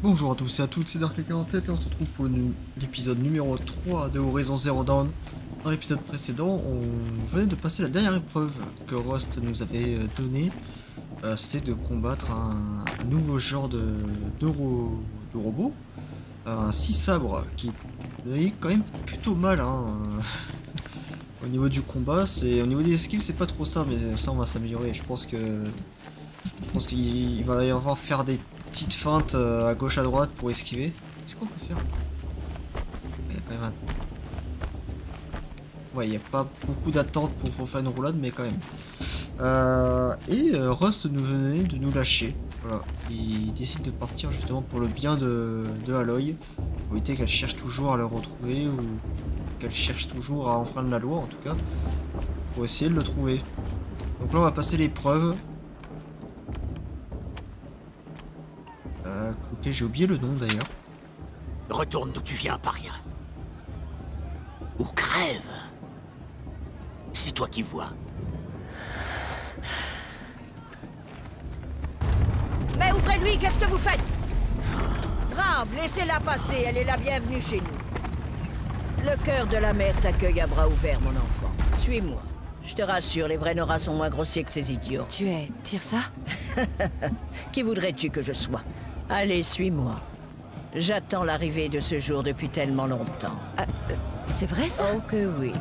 Bonjour à tous et à toutes, c'est Dark47 et on se retrouve pour l'épisode numéro 3 de Horizon Zero Dawn. Dans l'épisode précédent, on venait de passer la dernière épreuve que Rust nous avait donnée. C'était de combattre un nouveau genre de robot. Un 6 sabres qui est quand même plutôt mal. Au niveau du combat, au niveau des skills, c'est pas trop ça, mais ça on va s'améliorer. Je pense qu'il va y avoir faire des petites feintes à gauche à droite pour esquiver. C'est quoi qu'on peut faire? Il y a quand même ouais, il n'y a pas beaucoup d'attente pour faire une roulade, mais quand même. Rust nous venait de nous lâcher. Voilà. Il décide de partir justement pour le bien de Aloy. Pour éviter qu'elle cherche toujours à le retrouver ou qu'elle cherche toujours à enfreindre la loi en tout cas. Pour essayer de le trouver. Donc là on va passer l'épreuve. Écoutez, j'ai oublié le nom d'ailleurs. Retourne d'où tu viens, paria. Ou crève. C'est toi qui vois. Mais ouvrez-lui, qu'est-ce que vous faites? Brave, laissez-la passer, elle est la bienvenue chez nous. Le cœur de la mer t'accueille à bras ouverts, mon enfant. Suis-moi. Je te rassure, les vrais Nora sont moins grossiers que ces idiots. Tu es Teersa? Qui voudrais-tu que je sois? Allez, suis-moi. J'attends l'arrivée de ce jour depuis tellement longtemps. C'est vrai ça? Oh que oui.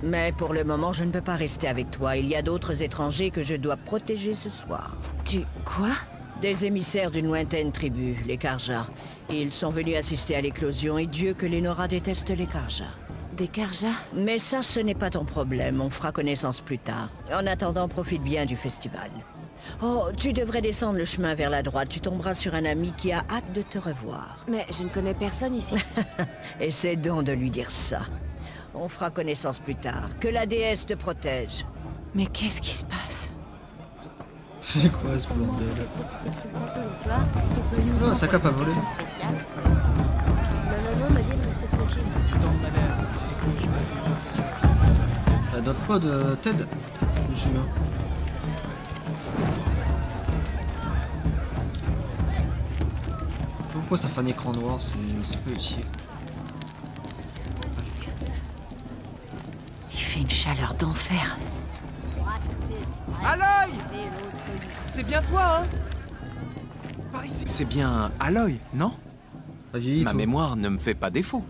Mais pour le moment, je ne peux pas rester avec toi. Il y a d'autres étrangers que je dois protéger ce soir. Quoi? Des émissaires d'une lointaine tribu, les Karja. Ils sont venus assister à l'éclosion et Dieu que les Nora détestent les Karja. Des Karja? Mais ça, ce n'est pas ton problème. On fera connaissance plus tard. En attendant, profite bien du festival. Oh, tu devrais descendre le chemin vers la droite. Tu tomberas sur un ami qui a hâte de te revoir. Mais je ne connais personne ici. Essaie donc de lui dire ça. On fera connaissance plus tard. Que la déesse te protège. Mais qu'est-ce qui se passe? C'est quoi ce bordel? Oh, sa cape a volé. Ma maman m'a dit de rester tranquille. Elle note pas de Ted, je me souviens. Pourquoi ça fait un écran noir? C'est peu utile. Il fait une chaleur d'enfer. Aloy! C'est bien toi, hein? Par ici. C'est bien Aloy, non? Pas vieilli, Ma toi. mémoire ne me fait pas défaut.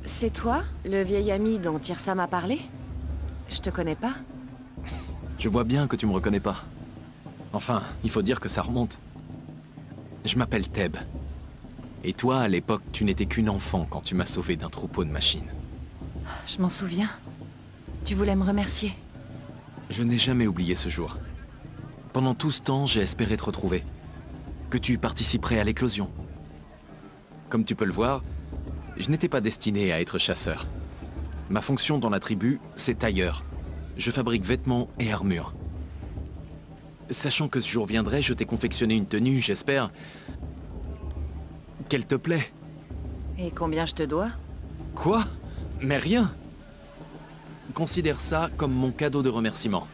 C'est toi, le vieil ami dont Teersa m'a parlé? Je te connais pas. Je vois bien que tu me reconnais pas. Enfin, il faut dire que ça remonte. Je m'appelle Teb. Et toi, à l'époque, tu n'étais qu'une enfant quand tu m'as sauvé d'un troupeau de machines. Je m'en souviens. Tu voulais me remercier. Je n'ai jamais oublié ce jour. Pendant tout ce temps, j'ai espéré te retrouver. Que tu participerais à l'éclosion. Comme tu peux le voir, je n'étais pas destiné à être chasseur. Ma fonction dans la tribu, c'est tailleur. Je fabrique vêtements et armures. Sachant que ce jour viendrait, je t'ai confectionné une tenue, j'espère qu'elle te plaît. Et combien je te dois? Quoi? Mais rien. Considère ça comme mon cadeau de remerciement.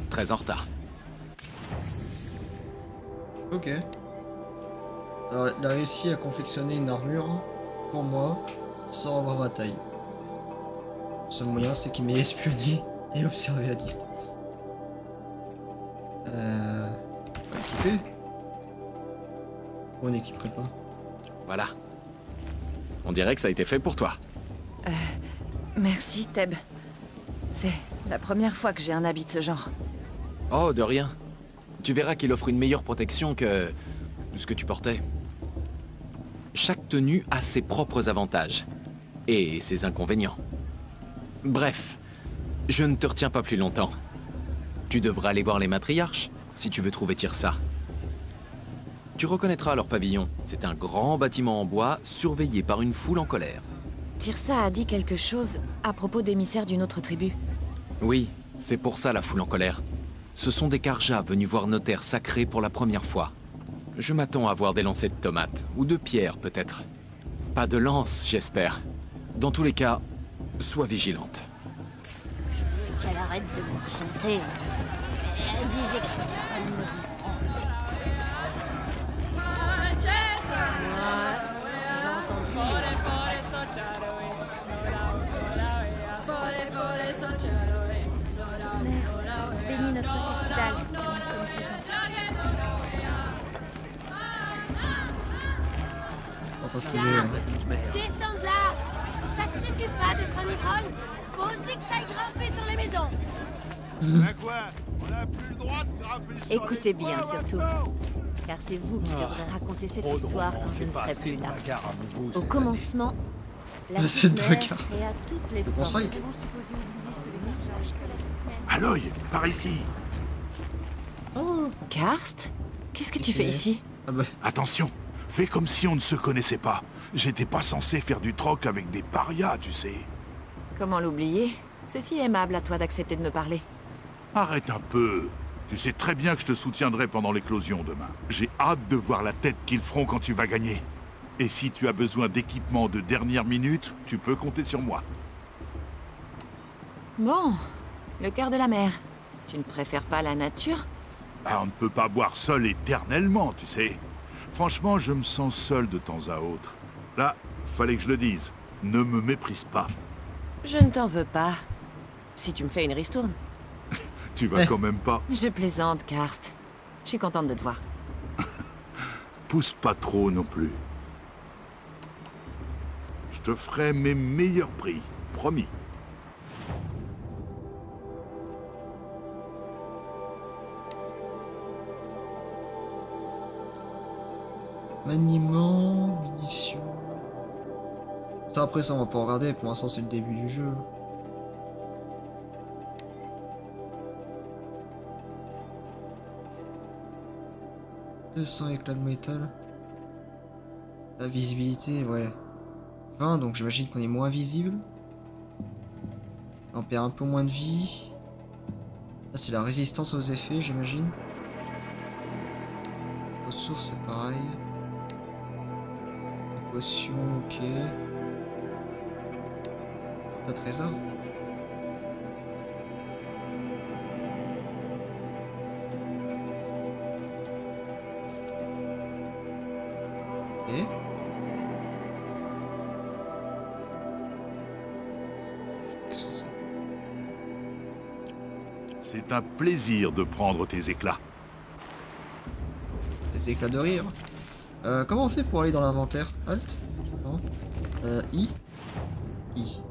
Très en retard. Ok. Alors, elle a réussi à confectionner une armure pour moi sans avoir ma taille. Le seul moyen, c'est qu'il m'ait espionné et observé à distance. On va équiper. On n'équiperait pas. Voilà. On dirait que ça a été fait pour toi. Merci, Teb. C'est la première fois que j'ai un habit de ce genre. Oh, de rien. Tu verras qu'il offre une meilleure protection que ce que tu portais. Chaque tenue a ses propres avantages. Et ses inconvénients. Bref, je ne te retiens pas plus longtemps. Tu devras aller voir les matriarches, si tu veux trouver Teersa. Tu reconnaîtra leur pavillon. C'est un grand bâtiment en bois, surveillé par une foule en colère. Teersa a dit quelque chose à propos d'émissaires d'une autre tribu. Oui, c'est pour ça la foule en colère. Ce sont des Karja venus voir nos terres sacrées pour la première fois. Je m'attends à voir des lancers de tomates, ou de pierres peut-être. Pas de lance, j'espère. Dans tous les cas, sois vigilante. Qu'elle arrête de boire son thé. Elle disait que c'était pas le moment. pas fouiller. Descends de là. Ça te suffit pas d'être un ivrogne. Faut aussi que t'ailles grimper sur les maisons. Ben quoi? On a plus le droit de grimper sur Écoutez les bien, toits, surtout. maintenant. Car c'est vous qui devrez raconter cette Trop de histoire romans, quand je c'est ne pas serai assez plus de là. bagarre à nouveau Au cette commencement, la C'est de petite mère bagarre. créa toutes les Grosse formes. fight. Aloy, par ici. Oh. Karst? Qu'est-ce que tu fais ici? Ah bah, Attention, fais comme si on ne se connaissait pas. J'étais pas censé faire du troc avec des parias, tu sais. Comment l'oublier? C'est si aimable à toi d'accepter de me parler. Arrête un peu. Tu sais très bien que je te soutiendrai pendant l'éclosion demain. J'ai hâte de voir la tête qu'ils feront quand tu vas gagner. Et si tu as besoin d'équipement de dernière minute, tu peux compter sur moi. Bon, le cœur de la mer. Tu ne préfères pas la nature? Ah, on ne peut pas boire seul éternellement, tu sais. Franchement, je me sens seul de temps à autre. Là, fallait que je le dise. Ne me méprise pas. Je ne t'en veux pas. Si tu me fais une ristourne. Tu vas quand même pas. Je plaisante, Karst. Je suis contente de te voir. Pousse pas trop non plus. Je te ferai mes meilleurs prix, promis. maniement, munitions. Ça après ça on va pas regarder, pour l'instant c'est le début du jeu. « 200 éclats de métal. » La visibilité, ouais. 20, donc j'imagine qu'on est moins visible. On perd un peu moins de vie. Là c'est la résistance aux effets, j'imagine. Ressources, c'est pareil. Potion, ok. T'as trésor. Ok. Qu'est-ce que c'est? C'est un plaisir de prendre tes éclats. Des éclats de rire. Comment on fait pour aller dans l'inventaire? Alt? Non. I? I.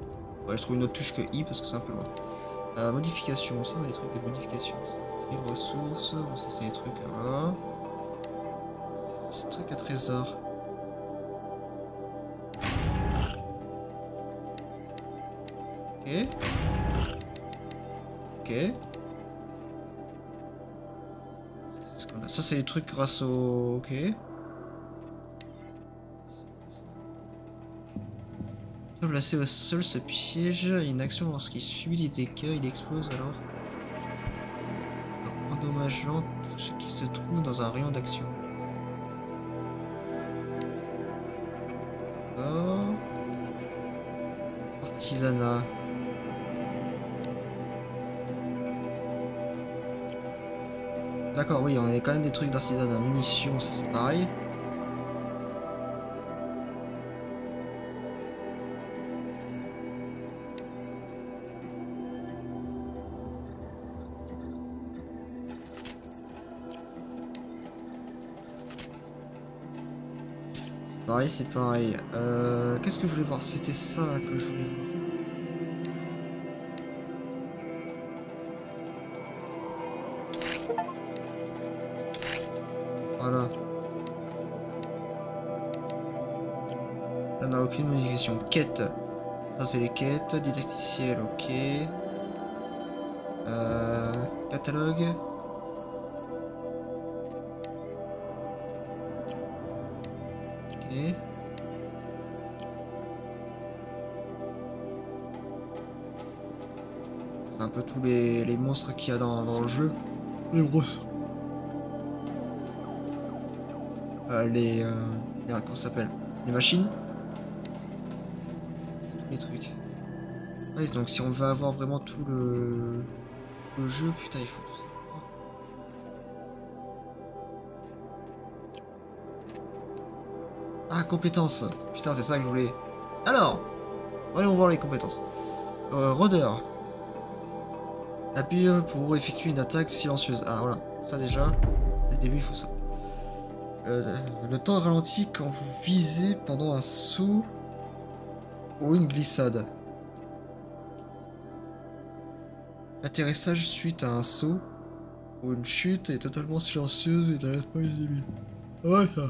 Ouais, je trouve une autre touche que I parce que c'est un peu loin. Modification, ça, des trucs de modification. Et ressources, bon, ça c'est des trucs là. C'est un truc à trésor. Ok. Ok. Ça c'est des trucs grâce au... Ok. Placé au sol, ce piège, une action lorsqu'il subit des dégâts, il explose alors. En endommageant tout ce qui se trouve dans un rayon d'action. D'accord. Artisanat. D'accord, oui, on a quand même des trucs d'artisanat. Munitions, ça c'est pareil. Pareil, c'est pareil. Qu'est-ce que je voulais voir? C'était ça que je voulais voir. Voilà. Là, on n'a aucune modification. Quête. Ça, c'est les quêtes. Didacticiel, ok. Catalogue. Ok. C'est un peu tous les monstres qu'il y a dans le jeu. Les grosses. Comment ça s'appelle? Les machines. Les trucs. Ouais, donc si on veut avoir vraiment tout le jeu, putain, il faut tout ça. Ah, compétences. Putain, c'est ça que je voulais. Alors, voyons voir les compétences. Rôdeur. Appuyez pour effectuer une attaque silencieuse. Ah, voilà. Ça déjà, dès le début, il faut ça. Le temps ralentit quand vous visez pendant un saut ou une glissade. L'atterrissage suite à un saut ou une chute est totalement silencieuse et n'arrête pas les ennemis. Ouais, ça.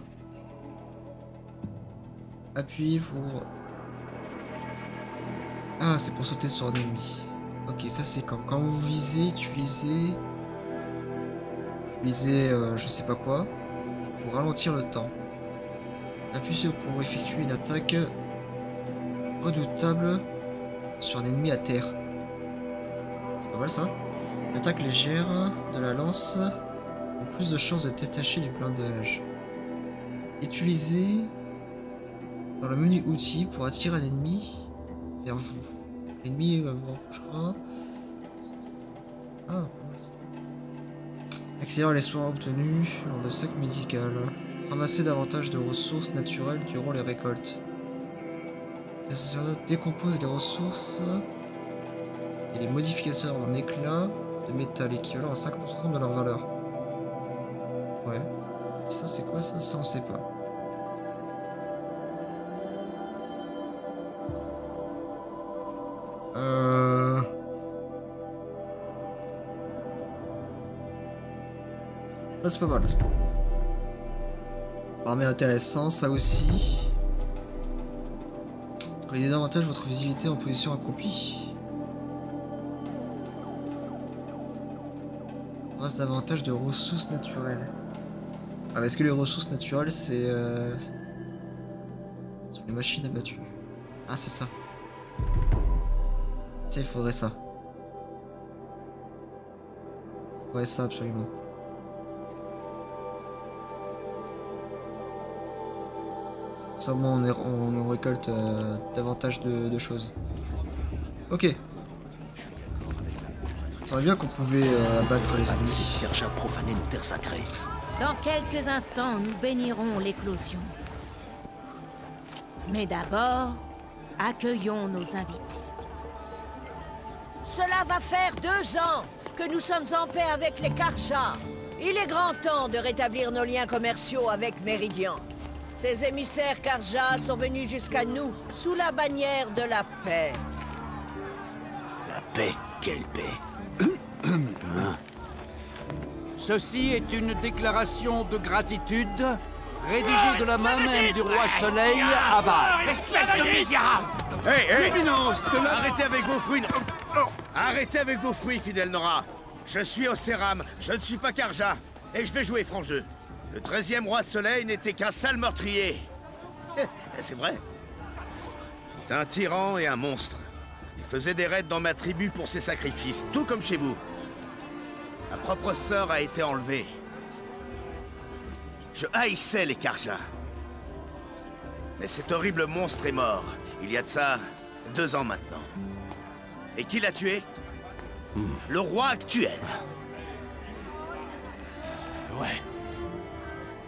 Appuyez pour... Ah, c'est pour sauter sur un ennemi. Ok, ça c'est quand vous visez, tu visais, je sais pas quoi, pour ralentir le temps. Appuyez pour effectuer une attaque redoutable sur un ennemi à terre. C'est pas mal ça. Une attaque légère de la lance ont plus de chances de détacher du blindage. Utilisez dans le menu outils pour attirer un ennemi vers vous. L'ennemi approchera. Ah, accélère les soins obtenus lors de sacs médical. Ramasser davantage de ressources naturelles durant les récoltes. Ça décompose les ressources et les modificateurs en éclats de métal équivalent à 50% de leur valeur. Ouais. Ça c'est quoi ça? Ça on sait pas. Ça c'est pas mal. Armée intéressant, ça aussi. Regardez davantage votre visibilité en position accroupie. On reste davantage de ressources naturelles. Ah, est-ce que les ressources naturelles c'est sur les machines abattues? Ah c'est ça. Ça il faudrait ça. Il faudrait ça absolument. Ça au moins on récolte davantage de choses. Ok. Ça aurait bien qu'on pouvait abattre les ennemis. Kerja profaner nos terres sacrées. Dans quelques instants, nous bénirons l'éclosion. Mais d'abord, accueillons nos invités. Cela va faire 2 ans que nous sommes en paix avec les Karja. Il est grand temps de rétablir nos liens commerciaux avec Méridian. Ces émissaires Karja sont venus jusqu'à nous sous la bannière de la paix. La paix? Quelle paix? Ceci est une déclaration de gratitude rédigée de la main même du roi Soleil, Avad. Espèce de misérable! Hey, arrêtez avec vos fruits! Arrêtez avec vos fruits, fidèle Nora! Je suis Océram, je ne suis pas Karja, et je vais jouer franc jeu. Le 13e roi Soleil n'était qu'un sale meurtrier. C'est vrai. C'est un tyran et un monstre. Il faisait des raids dans ma tribu pour ses sacrifices, tout comme chez vous. Ma propre sœur a été enlevée. Je haïssais les Karja. Mais cet horrible monstre est mort. Il y a de ça 2 ans maintenant. Et qui l'a tué? Le roi actuel. Ouais.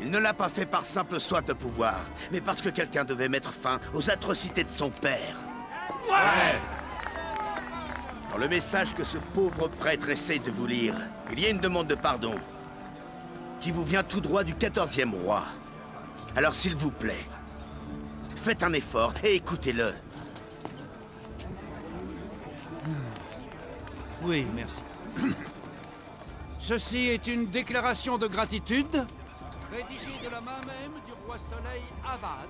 Il ne l'a pas fait par simple soif de pouvoir, mais parce que quelqu'un devait mettre fin aux atrocités de son père. Ouais! Dans le message que ce pauvre prêtre essaye de vous lire, il y a une demande de pardon qui vous vient tout droit du 14e roi. Alors s'il vous plaît, faites un effort et écoutez-le. Oui, merci. Ceci est une déclaration de gratitude rédigée de la main même du roi Soleil Avad,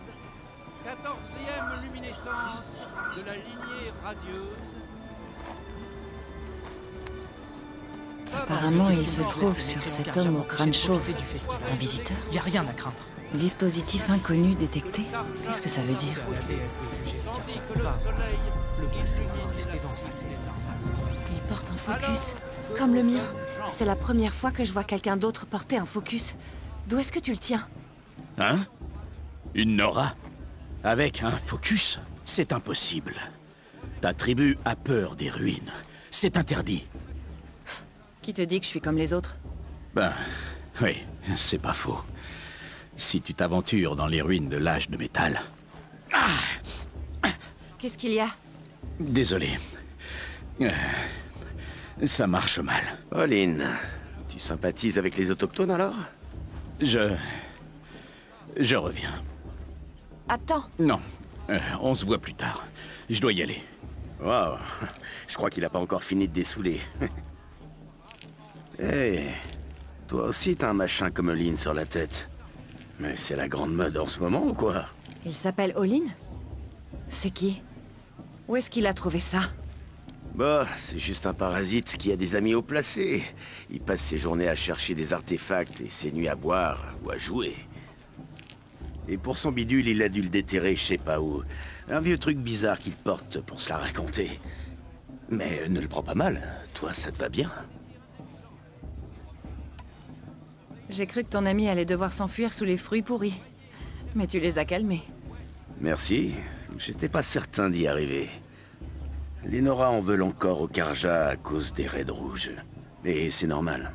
14e luminescence de la lignée radieuse. Apparemment, il se trouve sur cet homme au crâne chauve. Un visiteur? Y a rien à craindre. Dispositif inconnu détecté? Qu'est-ce que ça veut dire? Il porte un focus, comme le mien. C'est la première fois que je vois quelqu'un d'autre porter un focus. D'où est-ce que tu le tiens? Hein? Une Nora? Avec un focus? C'est impossible. Ta tribu a peur des ruines. C'est interdit. Qui te dit que je suis comme les autres? Ben, oui, c'est pas faux. Si tu t'aventures dans les ruines de l'âge de métal... Qu'est-ce qu'il y a? Désolé. Ça marche mal. Pauline, tu sympathises avec les autochtones alors? Je Je reviens. Attends. Non, on se voit plus tard. Je dois y aller. Waouh, je crois qu'il a pas encore fini de dessouler. Hé, toi aussi t'as un machin comme Olin sur la tête. Mais c'est la grande mode en ce moment ou quoi? Il s'appelle Olin? C'est qui? Où est-ce qu'il a trouvé ça? Bah, c'est juste un parasite qui a des amis haut placés. Il passe ses journées à chercher des artefacts et ses nuits à boire ou à jouer. Et pour son bidule, il a dû le déterrer je sais pas où. Un vieux truc bizarre qu'il porte pour se la raconter. Mais ne le prends pas mal, toi ça te va bien. J'ai cru que ton ami allait devoir s'enfuir sous les fruits pourris. Mais tu les as calmés. Merci, j'étais pas certain d'y arriver. Les Nora en veulent encore au Karja à cause des raids rouges. Et c'est normal.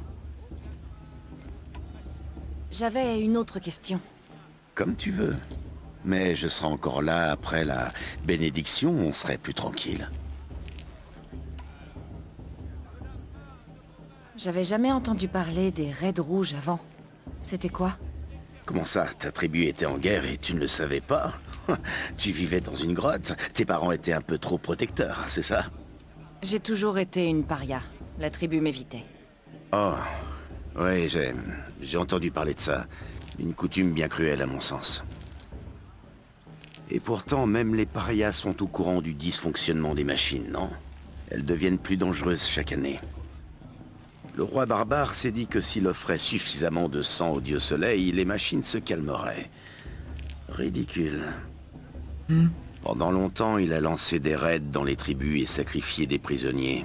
J'avais une autre question. Comme tu veux. Mais je serai encore là après la bénédiction, on serait plus tranquille. J'avais jamais entendu parler des raids rouges avant. C'était quoi? Comment ça, ta tribu était en guerre et tu ne le savais pas? Tu vivais dans une grotte, tes parents étaient un peu trop protecteurs, c'est ça? J'ai toujours été une paria. La tribu m'évitait. Oh, ouais, j'ai entendu parler de ça. Une coutume bien cruelle à mon sens. Et pourtant, même les parias sont au courant du dysfonctionnement des machines, non? Elles deviennent plus dangereuses chaque année. Le roi barbare s'est dit que s'il offrait suffisamment de sang au dieu soleil, les machines se calmeraient. Ridicule. Pendant longtemps, il a lancé des raids dans les tribus et sacrifié des prisonniers,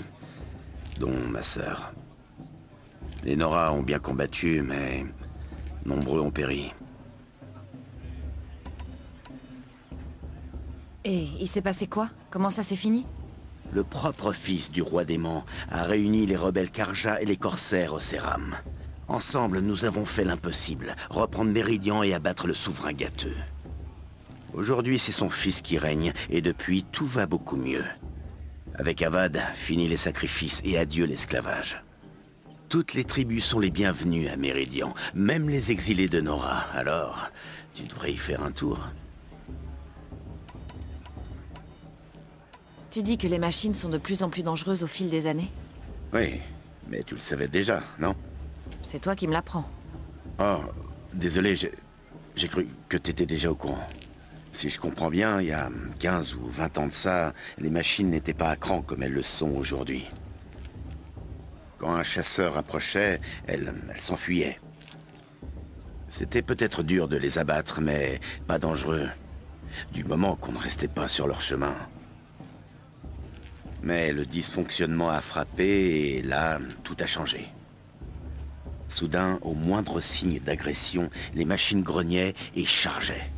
dont ma sœur. Les Nora ont bien combattu, mais nombreux ont péri. Et il s'est passé quoi? Comment ça s'est fini? Le propre fils du roi démon a réuni les rebelles Karja et les corsaires au Céram. Ensemble, nous avons fait l'impossible, reprendre Méridian et abattre le souverain gâteux. Aujourd'hui, c'est son fils qui règne, et depuis, tout va beaucoup mieux. Avec Avad, fini les sacrifices et adieu l'esclavage. Toutes les tribus sont les bienvenues à Méridian, même les exilés de Nora. Alors, tu devrais y faire un tour. Tu dis que les machines sont de plus en plus dangereuses au fil des années? Oui, mais tu le savais déjà, non? C'est toi qui me l'apprends. Oh, désolé, j'ai cru que t'étais déjà au courant. Si je comprends bien, il y a 15 ou 20 ans de ça, les machines n'étaient pas à cran comme elles le sont aujourd'hui. Quand un chasseur approchait, elles s'enfuyaient. C'était peut-être dur de les abattre, mais pas dangereux. Du moment qu'on ne restait pas sur leur chemin. Mais le dysfonctionnement a frappé et là, tout a changé. Soudain, au moindre signe d'agression, les machines grognaient et chargeaient.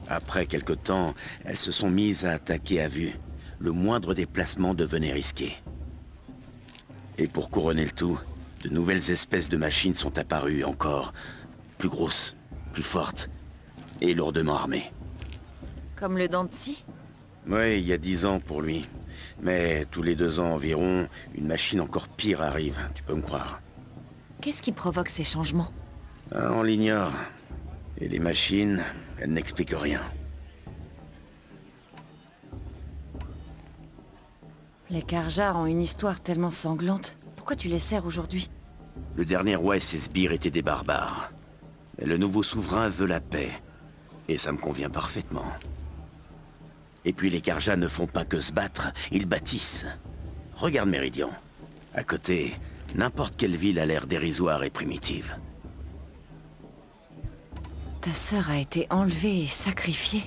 Après quelque temps, elles se sont mises à attaquer à vue. Le moindre déplacement devenait risqué. Et pour couronner le tout, de nouvelles espèces de machines sont apparues encore. Plus grosses, plus fortes et lourdement armées. Comme le Danti? Oui, il y a 10 ans pour lui. Mais tous les 2 ans environ, une machine encore pire arrive, tu peux me croire. Qu'est-ce qui provoque ces changements? Ah, on l'ignore. Et les machines, elles n'expliquent rien. Les Karja ont une histoire tellement sanglante. Pourquoi tu les sers aujourd'hui? Le dernier roi et ses sbires étaient des barbares. Mais le nouveau souverain veut la paix. Et ça me convient parfaitement. Et puis les Karja ne font pas que se battre, ils bâtissent. Regarde Méridian. À côté, n'importe quelle ville a l'air dérisoire et primitive. Ta sœur a été enlevée et sacrifiée.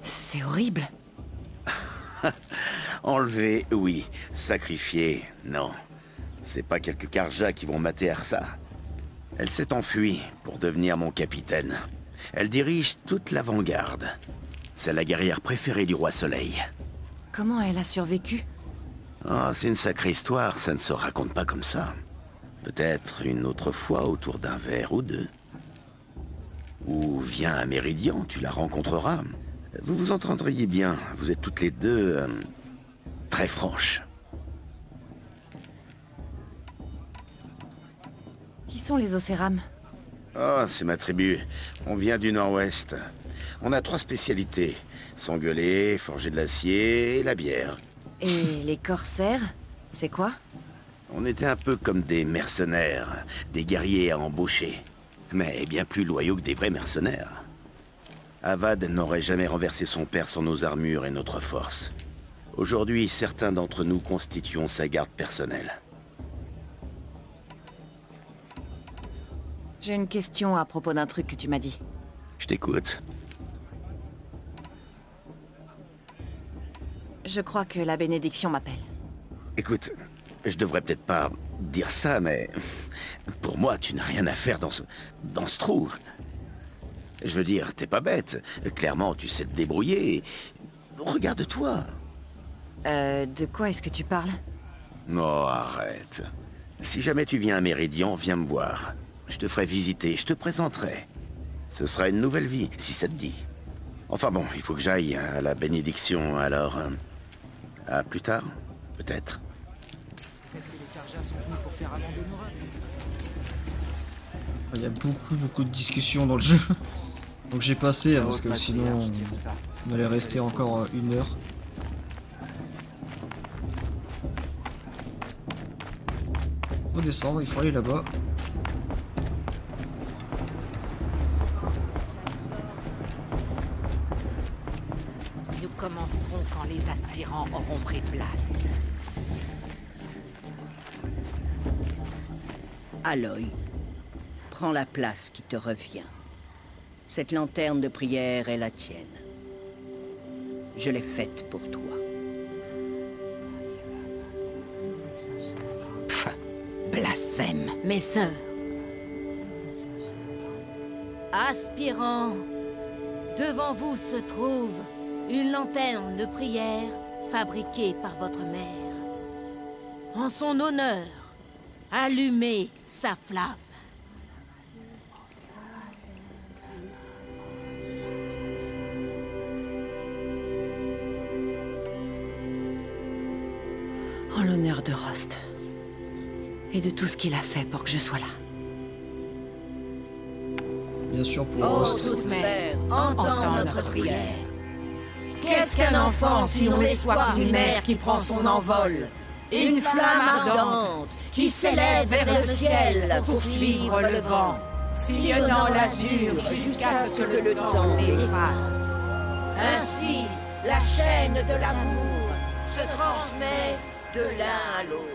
C'est horrible. Enlever, oui. Sacrifier, non. C'est pas quelques Karja qui vont mater Arsa. Elle s'est enfuie pour devenir mon capitaine. Elle dirige toute l'avant-garde. C'est la guerrière préférée du roi Soleil. Comment elle a survécu? Ah, c'est une sacrée histoire, ça ne se raconte pas comme ça. Peut-être une autre fois autour d'un verre ou deux. Ou viens à Méridian, tu la rencontreras. Vous vous entendriez bien, vous êtes toutes les deux... très franches. Qui sont les Océram? Oh, c'est ma tribu. On vient du nord-ouest. On a 3 spécialités. S'engueuler, forger de l'acier et la bière. Et les corsaires, c'est quoi? On était un peu comme des mercenaires, des guerriers à embaucher. Mais bien plus loyaux que des vrais mercenaires. Avad n'aurait jamais renversé son père sans nos armures et notre force. Aujourd'hui, certains d'entre nous constituons sa garde personnelle. J'ai une question à propos d'un truc que tu m'as dit. Je t'écoute. Je crois que la bénédiction m'appelle. Écoute, je devrais peut-être pas dire ça, mais... Pour moi, tu n'as rien à faire dans ce trou. Je veux dire, t'es pas bête. Clairement, tu sais te débrouiller. Regarde-toi. De quoi est-ce que tu parles? Oh, arrête. Si jamais tu viens à Méridian, viens me voir. Je te ferai visiter, je te présenterai. Ce sera une nouvelle vie, si ça te dit. Enfin bon, il faut que j'aille à la bénédiction, alors... à plus tard, peut-être. Il y a beaucoup de discussions dans le jeu. Donc j'ai passé, parce que sinon on allait rester encore 1 heure. Faut descendre, il faut aller là-bas. Nous commencerons quand les aspirants auront pris place. Aloy, prends la place qui te revient. Cette lanterne de prière est la tienne. Je l'ai faite pour toi. Pff, blasphème. Mes sœurs. Aspirants, devant vous se trouve une lanterne de prière fabriquée par votre mère. En son honneur, allumez sa flamme. En l'honneur de Rost. Et de tout ce qu'il a fait pour que je sois là. Bien sûr pour Oh, Rost. toute mère, entends notre prière. Qu'est-ce qu'un enfant sinon l'espoir d'une mère qui prend son envol? Une flamme ardente qui s'élève vers le ciel pour suivre le vent, sillonnant l'azur jusqu'à ce que le temps l'efface. Ainsi, la chaîne de l'amour se transmet de l'un à l'autre.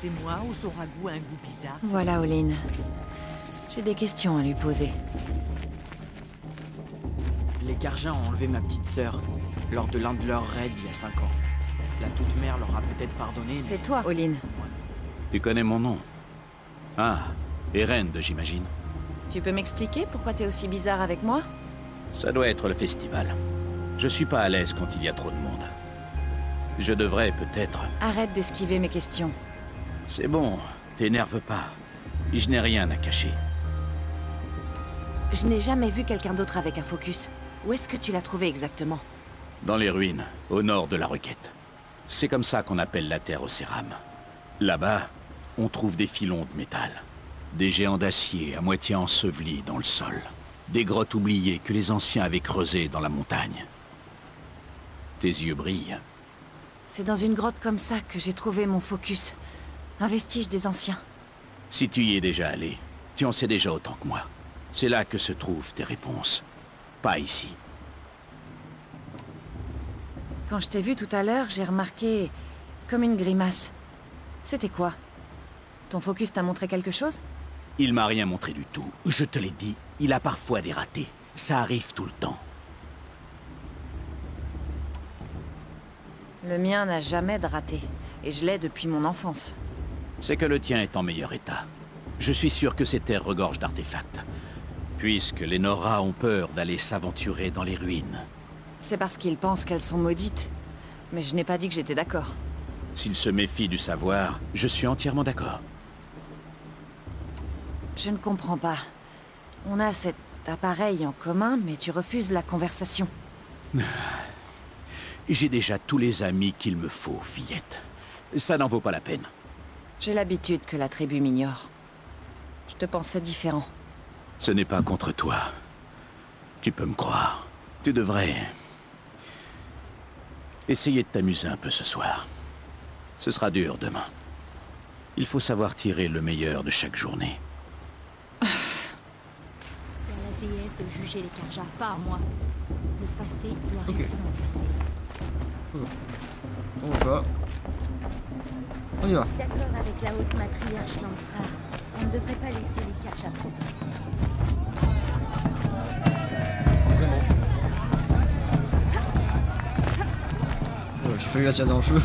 C'est moi ou son ragoût a un goût bizarre? Voilà, Olin. J'ai des questions à lui poser. Les Karja ont enlevé ma petite sœur lors de l'un de leurs raids il y a 5 ans. La toute-mère leur a peut-être pardonné, mais... C'est toi, Olin. Tu connais mon nom? Ah, Erend, j'imagine. Tu peux m'expliquer pourquoi t'es aussi bizarre avec moi? Ça doit être le festival. Je suis pas à l'aise quand il y a trop de monde. Je devrais peut-être... Arrête d'esquiver mes questions. C'est bon, t'énerve pas. Je n'ai rien à cacher. Je n'ai jamais vu quelqu'un d'autre avec un focus. Où est-ce que tu l'as trouvé exactement? Dans les ruines, au nord de la Requête. C'est comme ça qu'on appelle la terre au cérame. Là-bas, on trouve des filons de métal. Des géants d'acier à moitié ensevelis dans le sol. Des grottes oubliées que les anciens avaient creusées dans la montagne. Tes yeux brillent. C'est dans une grotte comme ça que j'ai trouvé mon focus. Un vestige des anciens. Si tu y es déjà allé, tu en sais déjà autant que moi. C'est là que se trouvent tes réponses. Pas ici. Quand je t'ai vu tout à l'heure, j'ai remarqué... comme une grimace. C'était quoi? Ton focus t'a montré quelque chose? Il m'a rien montré du tout. Je te l'ai dit, il a parfois des ratés. Ça arrive tout le temps. Le mien n'a jamais de raté. Et je l'ai depuis mon enfance. C'est que le tien est en meilleur état. Je suis sûr que ces terres regorgent d'artefacts. Puisque les Nora ont peur d'aller s'aventurer dans les ruines. C'est parce qu'ils pensent qu'elles sont maudites. Mais je n'ai pas dit que j'étais d'accord. S'ils se méfient du savoir, je suis entièrement d'accord. Je ne comprends pas. On a cet appareil en commun, mais tu refuses la conversation. J'ai déjà tous les amis qu'il me faut, fillette. Ça n'en vaut pas la peine. J'ai l'habitude que la tribu m'ignore. Je te pensais différent. Ce n'est pas contre toi. Tu peux me croire. Tu devrais... essayer de t'amuser un peu ce soir. Ce sera dur demain. Il faut savoir tirer le meilleur de chaque journée. C'est à la déesse de juger les Karja, pas à moi. Le passé doit rester dans le passé. On va. On y va. D'accord avec la haute matriarche Lansra. On ne devrait pas laisser les Karja profiter. Ouais, j'ai failli la tirer dans le feu.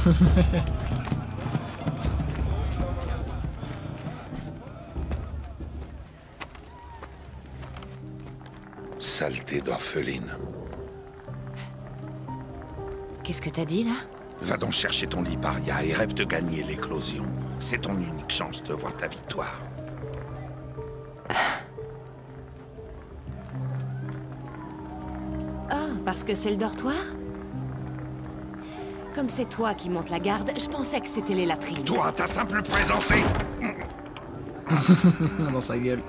Saleté d'orpheline. Qu'est-ce que t'as dit, là? Va donc chercher ton lit, paria, et rêve de gagner l'éclosion. C'est ton unique chance de voir ta victoire. Oh, parce que c'est le dortoir? Comme c'est toi qui montes la garde, je pensais que c'était les latrines. Toi, ta simple présence est... Dans sa gueule.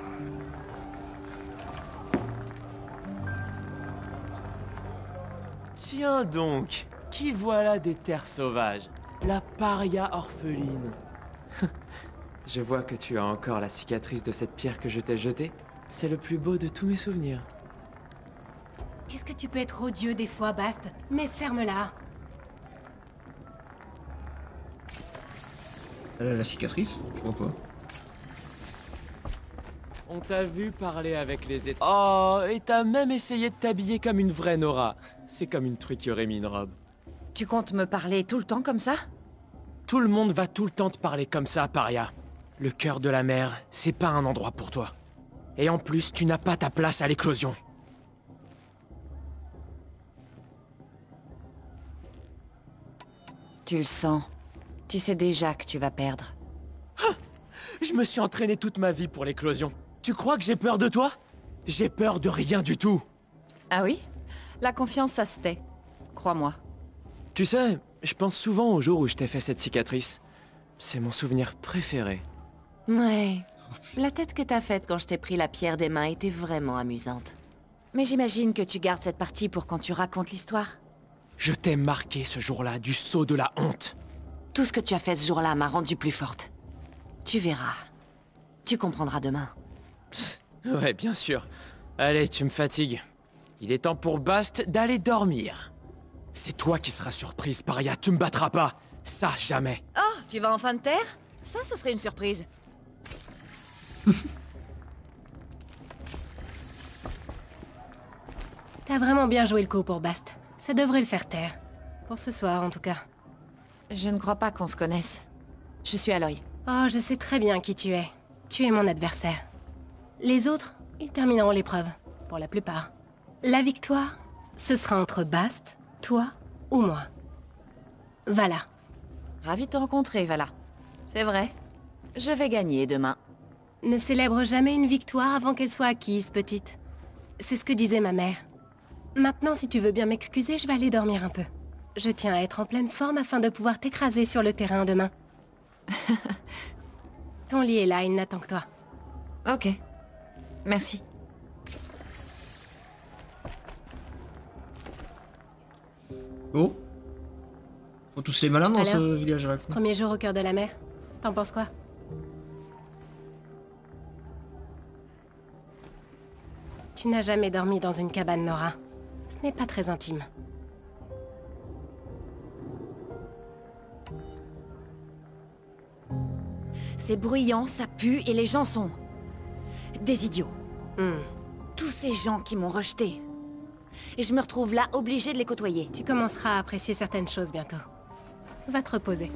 Tiens donc, qui voilà des terres sauvages? La paria orpheline. Je vois que tu as encore la cicatrice de cette pierre que je t'ai jetée. C'est le plus beau de tous mes souvenirs. Qu'est-ce que tu peux être odieux des fois, Bast? Mais ferme-la. Elle a la cicatrice? Je vois pas. On t'a vu parler avec les états. Oh, et t'as même essayé de t'habiller comme une vraie Nora. C'est comme une truc qui aurait mis une robe. Tu comptes me parler tout le temps comme ça? Tout le monde va tout le temps te parler comme ça, paria. Le cœur de la mer, c'est pas un endroit pour toi. Et en plus, tu n'as pas ta place à l'éclosion. Tu le sens. Tu sais déjà que tu vas perdre. Ah, je me suis entraîné toute ma vie pour l'éclosion. Tu crois que j'ai peur de toi? J'ai peur de rien du tout. Ah oui? La confiance, ça se tait. Crois-moi. Tu sais, je pense souvent au jour où je t'ai fait cette cicatrice. C'est mon souvenir préféré. Ouais. La tête que t'as faite quand je t'ai pris la pierre des mains était vraiment amusante. Mais j'imagine que tu gardes cette partie pour quand tu racontes l'histoire. Je t'ai marqué ce jour-là du sceau de la honte. Tout ce que tu as fait ce jour-là m'a rendue plus forte. Tu verras. Tu comprendras demain. Ouais, bien sûr. Allez, tu me fatigues. Il est temps pour Bast d'aller dormir. C'est toi qui seras surprise, paria. Tu me battras pas. Ça, jamais. Oh, tu vas enfin te taire? Ça, ce serait une surprise. T'as vraiment bien joué le coup pour Bast. Ça devrait le faire taire. Pour ce soir, en tout cas. Je ne crois pas qu'on se connaisse. Je suis Aloy. Oh, je sais très bien qui tu es. Tu es mon adversaire. Les autres, ils termineront l'épreuve. Pour la plupart. La victoire, ce sera entre Bast, toi ou moi. Vala. Ravi de te rencontrer, Vala. C'est vrai. Je vais gagner demain. Ne célèbre jamais une victoire avant qu'elle soit acquise, petite. C'est ce que disait ma mère. Maintenant, si tu veux bien m'excuser, je vais aller dormir un peu. Je tiens à être en pleine forme afin de pouvoir t'écraser sur le terrain demain. Ton lit est là, il n'attend que toi. Ok. Merci. Oh. Faut tous les malins dans Alors, ce village à la fin. Premier jour au cœur de la mer. T'en penses quoi? Tu n'as jamais dormi dans une cabane, Nora. Ce n'est pas très intime. C'est bruyant, ça pue et les gens sont... des idiots. Tous ces gens qui m'ont rejeté. Et je me retrouve là, obligée de les côtoyer. Tu commenceras à apprécier certaines choses bientôt. Va te reposer.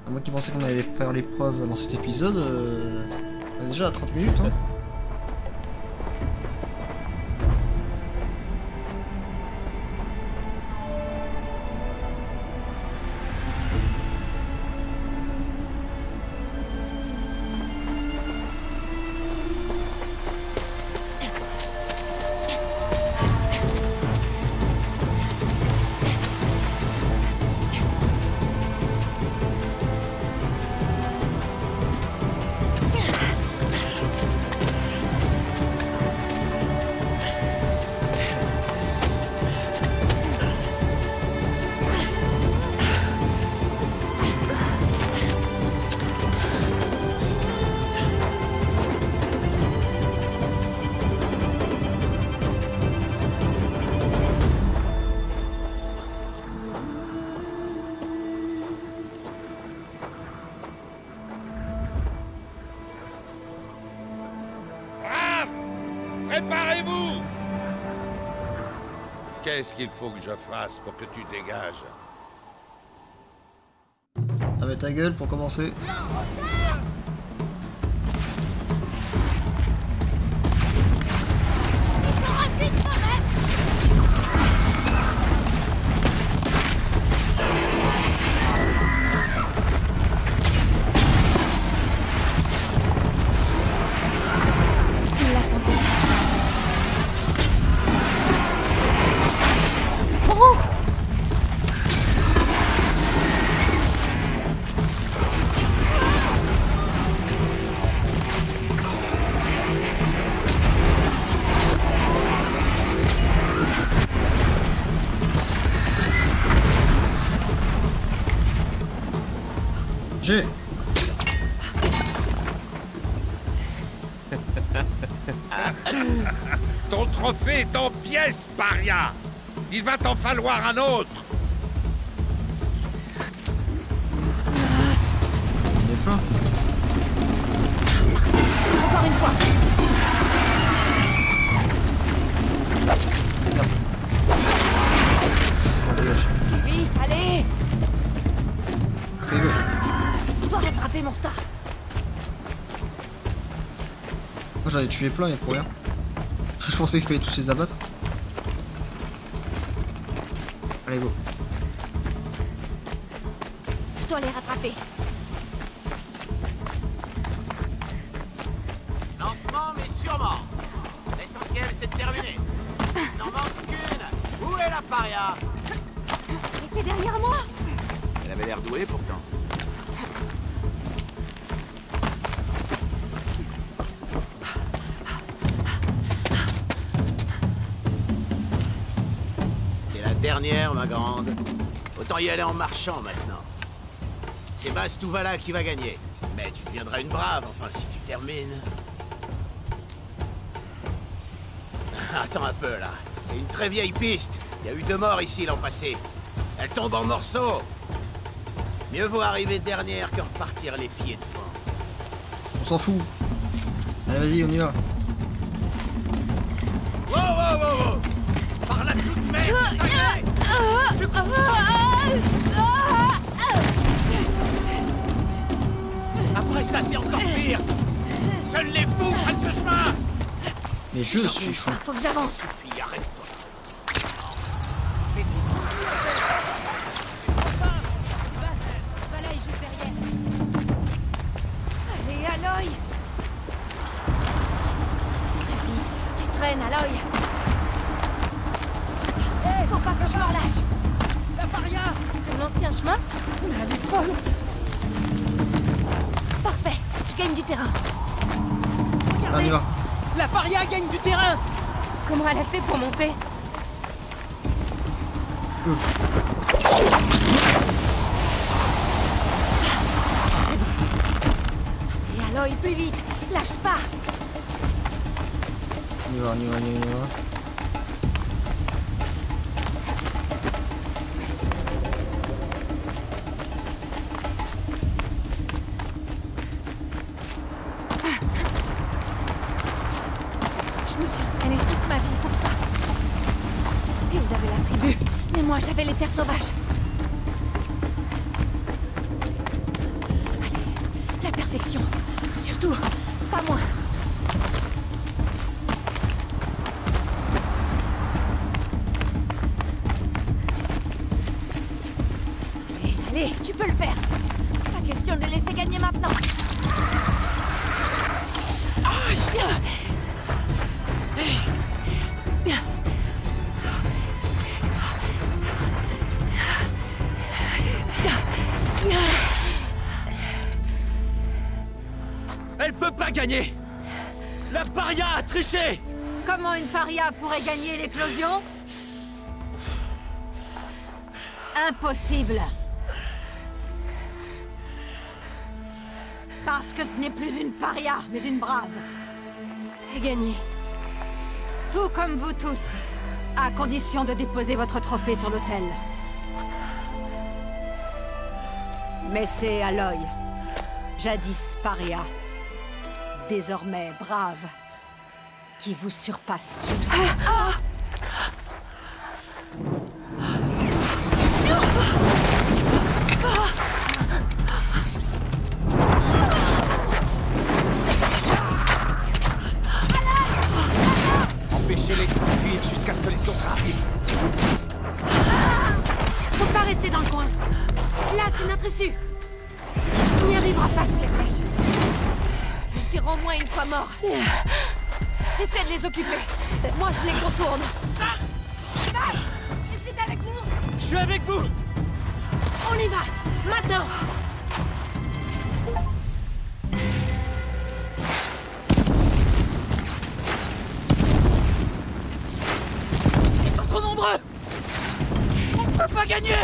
Moi qui pensais qu'on allait faire l'épreuve dans cet épisode, on est déjà à 30 minutes. Hein. Préparez-vous! Qu'est-ce qu'il faut que je fasse pour que tu dégages? Avec ta gueule pour commencer. J'ai. Ton trophée est en pièces, paria! Il va t'en falloir un autre! On est plein. Encore une fois. On dégage. Vite, allez. Allez, go. Je dois rattraper mon retard. Moi j'en ai tué plein et pour rien. Je pensais qu'il fallait tous les abattre. Allez, go. Je dois les rattraper. Lentement mais sûrement. L'essentiel c'est de terminer. Il n'en manque qu'une. Où est la paria? Elle était derrière moi. Elle avait l'air douée pourtant. C'est la dernière, ma grande. Autant y aller en marchant maintenant. C'est Bastouvala qui va gagner. Mais tu deviendras une brave, enfin, si tu termines. Attends un peu, là. C'est une très vieille piste. Il y a eu 2 morts ici l'an passé. Elle tombe en morceaux. Mieux vaut arriver dernière que repartir les pieds devant. On s'en fout. Allez, vas-y, on y va. Wow, wow, wow, wow. Par la toute merde, sacrée. Après ça, c'est encore pire. Seuls les fous prennent ce chemin. Mais je suis fou. Faut que j'avance. Puis arrête-toi. Voilà, il joue derrière. Allez, Aloy. Tu traînes, Aloy. Faut pas que je me relâche. La paria! Un ancien chemin? Elle est folle! Parfait, je gagne du terrain. On y va. La paria gagne du terrain! Comment elle a fait pour monter? Et Aloy, plus vite. Lâche pas. On y va, on y va, on y va. Je me suis entraînée toute ma vie pour ça. Et vous avez la tribu. Mais moi, j'avais les terres sauvages. Allez, la perfection. Surtout, pas moins. Allez, tu peux le faire. Pas question de les laisser gagner maintenant. Elle peut pas gagner! La paria a triché! Comment une paria pourrait gagner l'éclosion? Impossible! Parce que ce n'est plus une paria, mais une brave. C'est gagné. Tout comme vous tous, à condition de déposer votre trophée sur l'autel. Mais c'est Aloy, jadis paria, désormais brave. qui vous surpasse tous. Empêchez-les de s'enfuir jusqu'à ce que les autres arrivent. Faut pas rester dans le coin. Là, c'est notre issue. On n'y arrivera pas sous les flèches. Ils tireront moins une fois morts. Essaie de les occuper. Moi, je les contourne. Est-ce que t'es avec nous? Je suis avec vous. On y va. Maintenant. Ils sont trop nombreux. On ne peut pas gagner.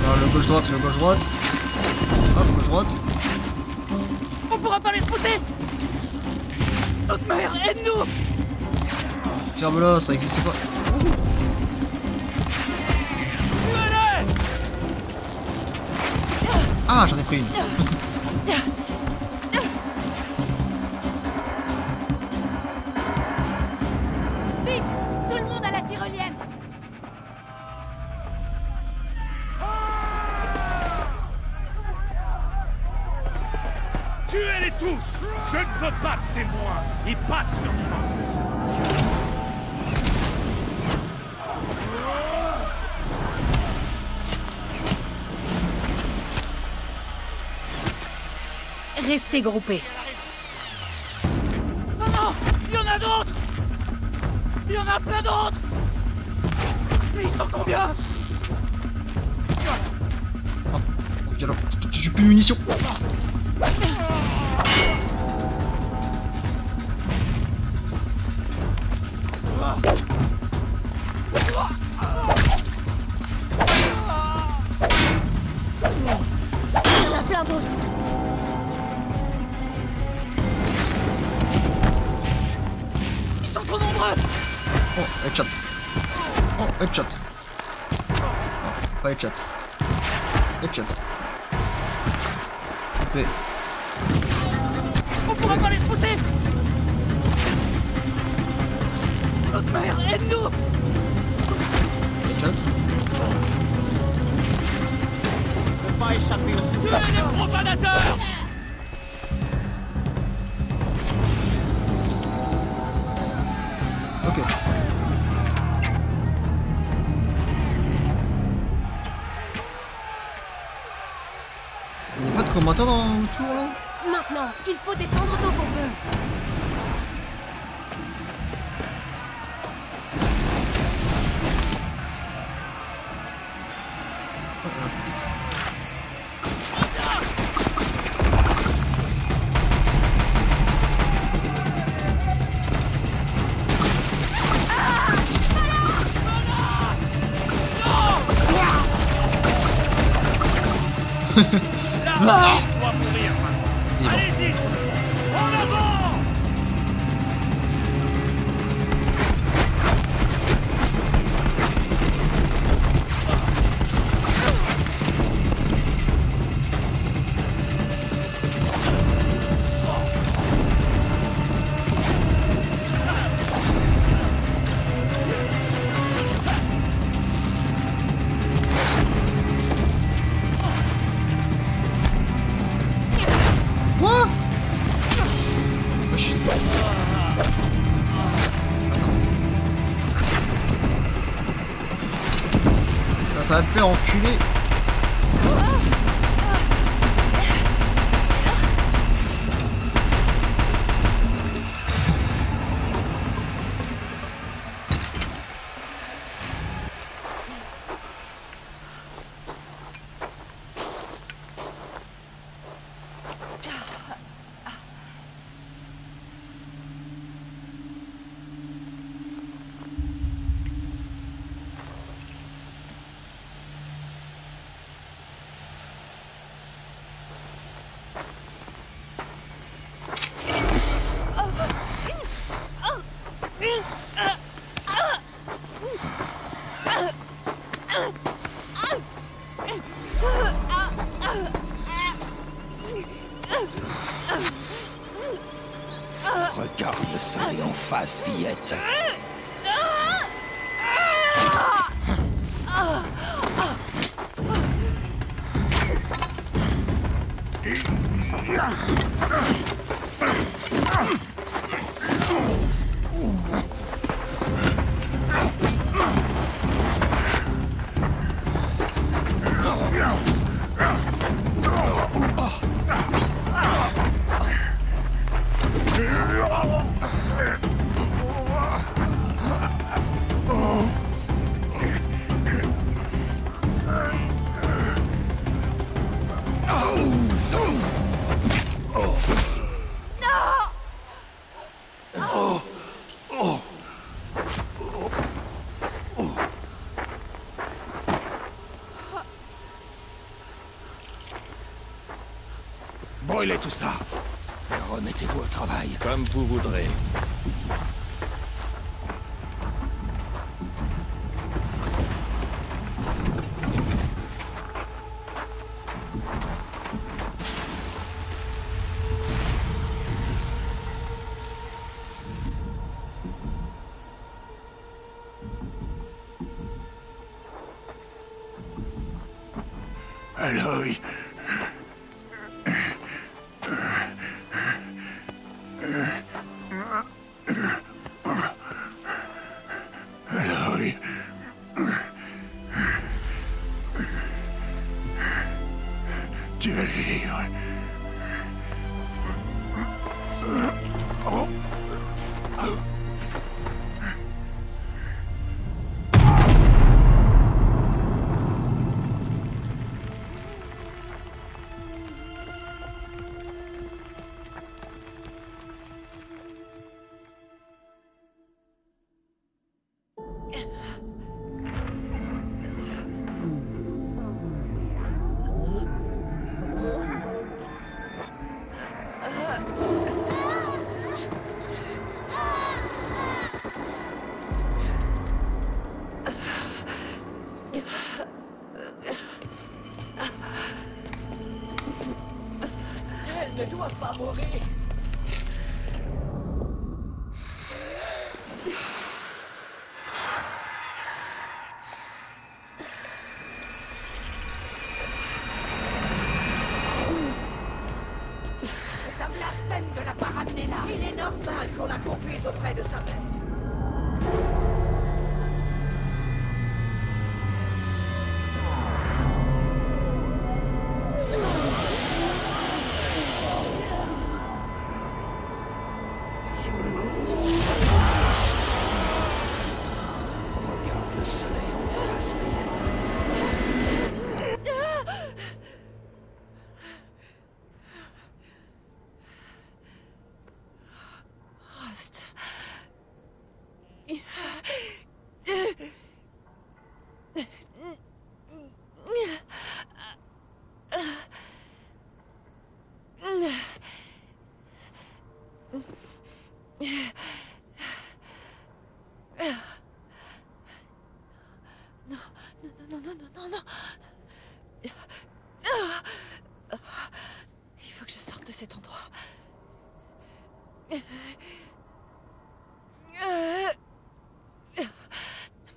Ah, le gauche-droite, le gauche-droite. Hop, gauche-droite. On pourra pas les repousser. Notre mère, aide-nous. Ferme-la, ça existe pas. Tuez-les. Ah, j'en ai pris une. Vite, tout le monde à la tyrolienne. Tuez-les tous! Je ne veux pas de témoins! Et pas de survivants! Restez groupés. Oh non, il y en a d'autres. Il y en a plein d'autres. Mais ils sont combien? Oh, viens là. J'ai plus de munitions. Il y en a plein d'autres. Ils sont trop nombreux. Oh, headshot. Oh, headshot. Oh, pas headshot. Headshot. Coupé. On pourra pas les repousser. Notre mère, aide-nous. Headshot. On peut pas échapper au Tuez les profanateurs. Ok. Il n'y a pas de combattants dans autour là? Maintenant, il faut descendre autant qu'on peut. Là, on doit mourir. Il est mort. Allez-y! En avant! Quoi? Oh, shit. Attends. Ça va te faire enculer. soleil en face, fillette. Brûlez tout ça. Remettez-vous au travail. Comme vous voudrez. Aloy. Aloy. Tu vas vivre. Elle ne doit pas mourir. Cet homme Larsen ne l'a pas ramené là. Il est normal qu'on la conduise auprès de sa mère. Non. Il faut que je sorte de cet endroit.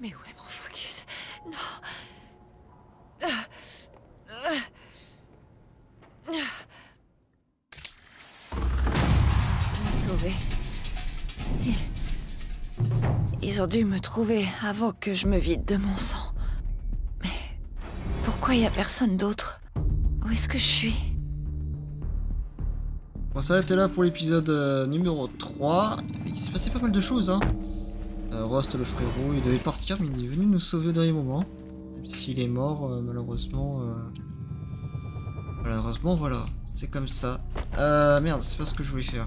Mais où est mon focus? Non. Ça m'a sauvé. Ils ont dû me trouver avant que je me vide de mon sang. Mais pourquoi il n'y a personne d'autre? Où est-ce que je suis? On s'arrêtait là pour l'épisode numéro 3. Il s'est passé pas mal de choses, hein. Rost, le frérot, il devait partir, mais il est venu nous sauver au dernier moment. Même s'il est mort, malheureusement... Malheureusement, voilà. C'est comme ça. Merde, c'est pas ce que je voulais faire.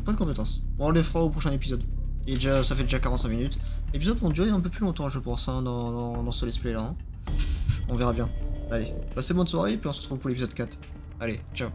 Pas de compétences. Bon, on les fera au prochain épisode. Et déjà, ça fait déjà 45 minutes. Les épisodes vont durer un peu plus longtemps, je pense, hein, dans ce let's play là. Hein. On verra bien. Allez, passez bonne soirée, et puis on se retrouve pour l'épisode 4. Allez, ciao.